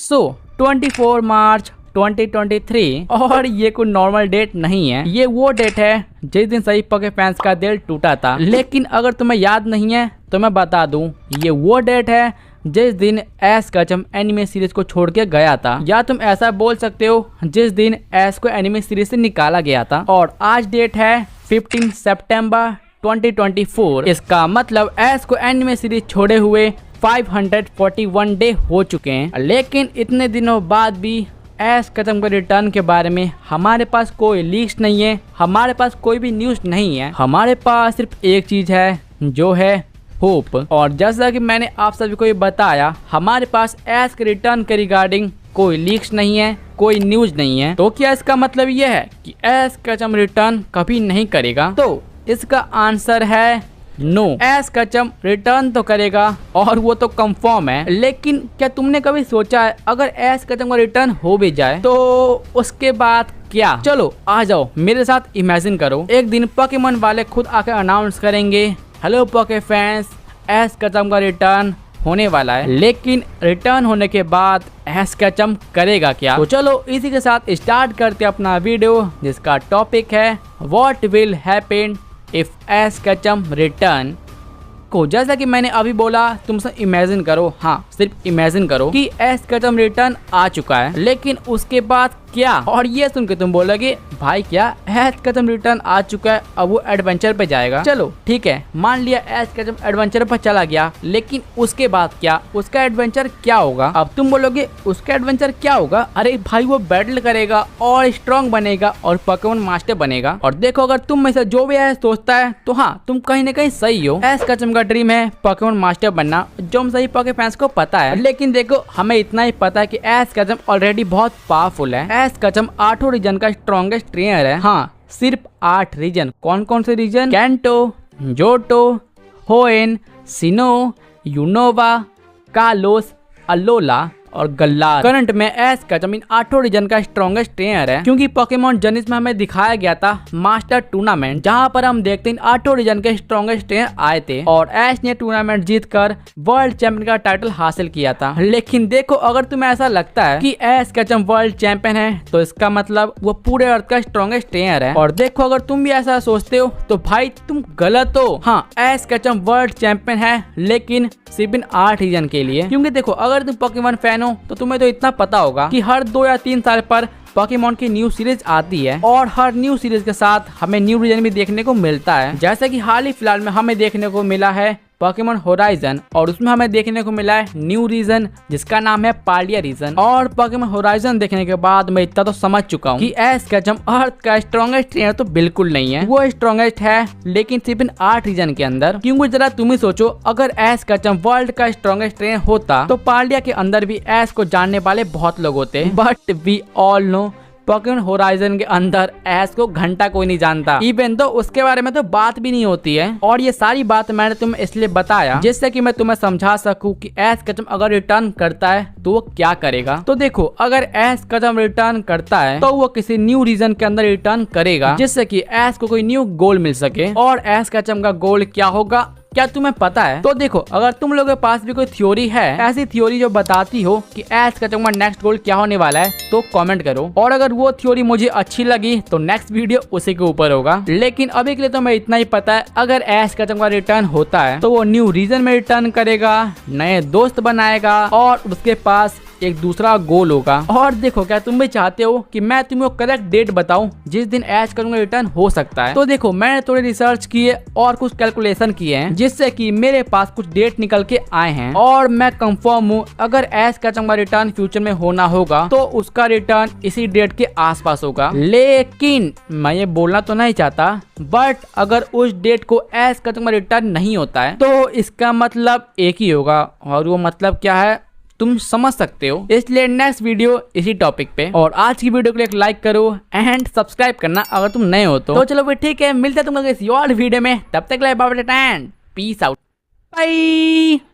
सो 24 मार्च 2023 और ये कोई नॉर्मल डेट नहीं है। ये वो डेट है जिस दिन सभी पॉके फैंस का दिल टूटा था। लेकिन अगर तुम्हें याद नहीं है तो मैं बता दूं, ये वो डेट है जिस दिन ऐश कचम एनिमे सीरीज को छोड़ के गया था, या तुम ऐसा बोल सकते हो जिस दिन ऐश को एनिमे सीरीज से निकाला गया था। और आज डेट है 15 सितंबर 2024। इसका मतलब ऐश को एनिमे सीरीज छोड़े हुए 541 डे हो चुके हैं। लेकिन इतने दिनों बाद भी ऐश कचम के रिटर्न के बारे में हमारे पास कोई लीक्स नहीं है, हमारे पास कोई भी न्यूज नहीं है। हमारे पास सिर्फ एक चीज है जो है होप। और जैसा कि मैंने आप सभी को ये बताया, हमारे पास ऐश के रिटर्न के रिगार्डिंग कोई लीक्स नहीं है, कोई न्यूज नहीं है। तो क्या इसका मतलब ये है कि ऐश कचम रिटर्न कभी नहीं करेगा? तो इसका आंसर है नो। ऐश कचम रिटर्न तो करेगा और वो तो कंफर्म है। लेकिन क्या तुमने कभी सोचा है अगर ऐश कचम का रिटर्न हो भी जाए तो उसके बाद क्या? चलो आ जाओ मेरे साथ इमेजिन करो, एक दिन पोकेमॉन वाले खुद आकर अनाउंस करेंगे, हेलो पोके फैंस, ऐश कचम का रिटर्न होने वाला है। लेकिन रिटर्न होने के बाद ऐश कचम करेगा क्या? तो चलो इसी के साथ स्टार्ट करते अपना वीडियो, जिसका टॉपिक है what will happen if Ash Ketchum return को। जैसा कि मैंने अभी बोला, तुम सब इमेजिन करो, हाँ सिर्फ इमेजिन करो कि ऐश कचम रिटर्न आ चुका है, लेकिन उसके बाद क्या? और ये सुन के तुम बोलोगे भाई क्या ऐश कचम रिटर्न आ चुका है, अब वो एडवेंचर पे जाएगा। चलो ठीक है, मान लिया ऐश कचम एडवेंचर पर चला गया, लेकिन उसके बाद क्या? उसका एडवेंचर क्या होगा? अब तुम बोलोगे उसका एडवेंचर क्या होगा? अरे भाई वो बैटल करेगा और स्ट्रॉन्ग बनेगा और पोकेमॉन मास्टर बनेगा। और देखो अगर तुम में से जो भी ऐसा सोचता है तो हाँ तुम कहीं ना कहीं सही हो। ऐश कचम का ड्रीम है पोकेमॉन मास्टर बनना, जो हम सही पोके फैंस को पता है। लेकिन देखो हमें इतना ही पता है कि ऐश कचम ऑलरेडी बहुत पावरफुल है। ऐश कचम 8 रीजन का स्ट्रॉन्गेस्ट ट्रेनर है। हाँ सिर्फ 8 रीजन। कौन कौन से रीजन? कैंटो, जोटो, होएन, सिनो, यूनोवा, कालोस, अलोला और गल्लार। करंट में ऐश कचम इन 8 रीजन का स्ट्रॉन्गेस्ट ट्रेनर है, क्योंकि पोकेमॉन जर्नीज में हमें दिखाया गया था मास्टर टूर्नामेंट, जहां पर हम देखते हैं 8 रीजन के स्ट्रॉन्गेस्ट ट्रेनर आए थे और ऐश ने टूर्नामेंट जीतकर वर्ल्ड चैंपियन का टाइटल हासिल किया था। लेकिन देखो अगर तुम्हें ऐसा लगता है कि ऐश कचम वर्ल्ड चैंपियन है तो इसका मतलब वो पूरे अर्थ का स्ट्रॉन्गेस्ट ट्रेनर है। और देखो अगर तुम भी ऐसा सोचते हो तो भाई तुम गलत हो। हाँ ऐश कचम वर्ल्ड चैंपियन है, लेकिन सिर्फ इन 8 रीजन के लिए। क्योंकि देखो अगर तुम पोकेमॉन फैन हो तो तुम्हें तो इतना पता होगा कि हर 2 या 3 साल पर पोकेमॉन की न्यू सीरीज आती है और हर न्यू सीरीज के साथ हमें न्यू रीजन भी देखने को मिलता है। जैसे कि हाल ही फिलहाल में हमें देखने को मिला है पोकेमॉन होराइजन, और उसमें हमें देखने को मिला है न्यू रीजन जिसका नाम है पालिया रीजन। और पोकेमॉन होराइजन देखने के बाद मैं इतना तो समझ चुका हूँ कि ऐश कचम अर्थ का स्ट्रॉन्गेस्ट ट्रेनर तो बिल्कुल नहीं है। वो स्ट्रॉन्गेस्ट है लेकिन सिर्फ इन 8 रीजन के अंदर। क्योंकि जरा तुम ही सोचो, अगर ऐश कचम वर्ल्ड का स्ट्रॉन्गेस्ट ट्रेनर होता तो पालिया के अंदर भी ऐश को जानने वाले बहुत लोग होते। But we all know Pokemon Horizon के अंदर ऐश को घंटा कोई नहीं जानता, इवन तो उसके बारे में तो बात भी नहीं होती है। और ये सारी बात मैंने तुम्हें इसलिए बताया जिससे कि मैं तुम्हें समझा सकूं कि ऐश कचम अगर रिटर्न करता है तो वो क्या करेगा। तो देखो अगर ऐश कचम रिटर्न करता है तो वो किसी न्यू रीजन के अंदर रिटर्न करेगा, जिससे कि ऐश को कोई न्यू गोल मिल सके। और ऐश कचम का गोल क्या होगा क्या तुम्हें पता है? तो देखो अगर तुम लोगों के पास भी कोई थ्योरी है, ऐसी थ्योरी जो बताती हो कि ऐश कचम का नेक्स्ट गोल क्या होने वाला है, तो कमेंट करो। और अगर वो थ्योरी मुझे अच्छी लगी तो नेक्स्ट वीडियो उसी के ऊपर होगा। लेकिन अभी के लिए तो मैं इतना ही पता है, अगर ऐश कचम का रिटर्न होता है तो वो न्यू रीजन में रिटर्न करेगा, नए दोस्त बनाएगा और उसके पास एक दूसरा गोल होगा। और देखो क्या तुम भी चाहते हो कि मैं तुम्हें करेक्ट डेट बताऊं जिस दिन ऐश कचम का रिटर्न हो सकता है? तो देखो मैंने थोड़ी रिसर्च की है और कुछ कैलकुलेशन किए हैं, जिससे कि मेरे पास कुछ डेट निकल के आए हैं। और मैं कंफर्म हूँ अगर ऐश कचम का रिटर्न फ्यूचर में होना होगा तो उसका रिटर्न इसी डेट के आसपास होगा। लेकिन मैं ये बोलना तो नहीं चाहता, बट अगर उस डेट को ऐश कचम का रिटर्न नहीं होता है तो इसका मतलब एक ही होगा, और वो मतलब क्या है तुम समझ सकते हो। इसलिए नेक्स्ट वीडियो इसी टॉपिक पे। और आज की वीडियो को एक लाइक करो एंड सब्सक्राइब करना अगर तुम नए हो तो चलो फिर ठीक है, मिलते हैं तुम लोग इस और वीडियो में। तब तक bye bye and peace out, bye.